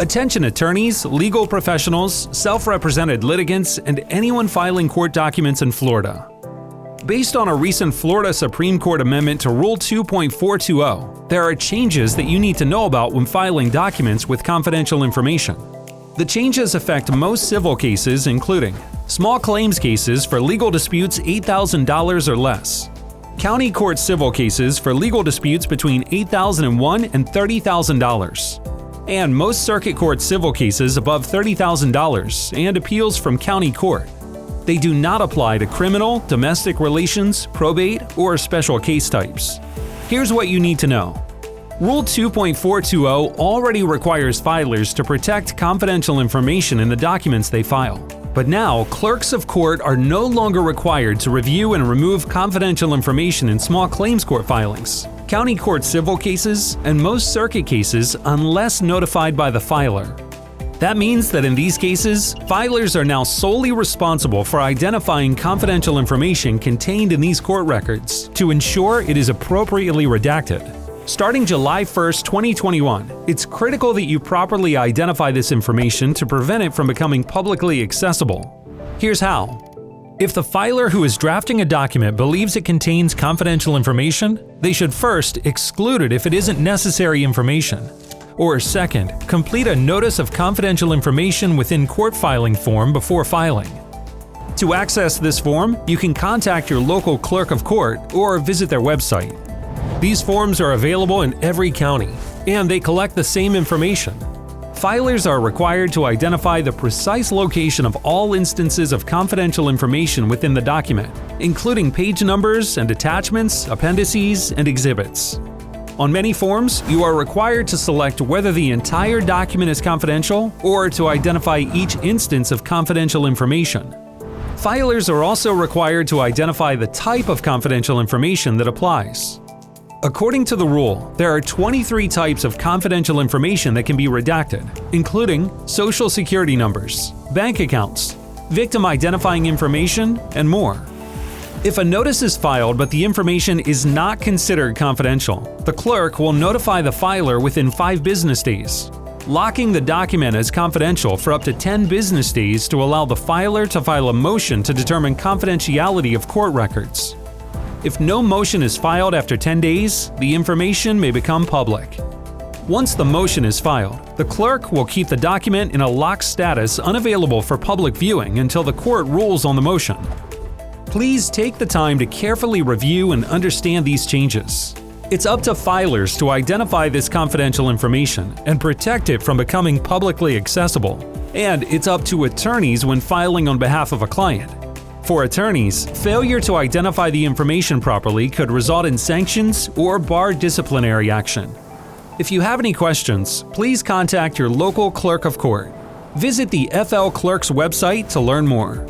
Attention attorneys, legal professionals, self-represented litigants, and anyone filing court documents in Florida. Based on a recent Florida Supreme Court amendment to Rule 2.420, there are changes that you need to know about when filing documents with confidential information. The changes affect most civil cases, including small claims cases for legal disputes $8,000 or less, county court civil cases for legal disputes between $8,001 and $30,000, and most circuit court civil cases above $30,000 and appeals from county court. They do not apply to criminal, domestic relations, probate, or special case types. Here's what you need to know. Rule 2.420 already requires filers to protect confidential information in the documents they file. But now, clerks of court are no longer required to review and remove confidential information in small claims court filings, county court civil cases, and most circuit cases unless notified by the filer. That means that in these cases, filers are now solely responsible for identifying confidential information contained in these court records to ensure it is appropriately redacted. Starting July 1, 2021, it's critical that you properly identify this information to prevent it from becoming publicly accessible. Here's how. If the filer who is drafting a document believes it contains confidential information, they should first exclude it if it isn't necessary information. Or second, complete a Notice of Confidential Information within Court Filing form before filing. To access this form, you can contact your local clerk of court or visit their website. These forms are available in every county, and they collect the same information. Filers are required to identify the precise location of all instances of confidential information within the document, including page numbers and attachments, appendices, and exhibits. On many forms, you are required to select whether the entire document is confidential or to identify each instance of confidential information. Filers are also required to identify the type of confidential information that applies. According to the rule, there are 23 types of confidential information that can be redacted, including social security numbers, bank accounts, victim identifying information, and more. If a notice is filed but the information is not considered confidential, the clerk will notify the filer within 5 business days, locking the document as confidential for up to 10 business days to allow the filer to file a motion to determine confidentiality of court records. If no motion is filed after 10 days, the information may become public. Once the motion is filed, the clerk will keep the document in a locked status unavailable for public viewing until the court rules on the motion. Please take the time to carefully review and understand these changes. It's up to filers to identify this confidential information and protect it from becoming publicly accessible. And it's up to attorneys when filing on behalf of a client. For attorneys, failure to identify the information properly could result in sanctions or bar disciplinary action. If you have any questions, please contact your local clerk of court. Visit the FL Clerk's website to learn more.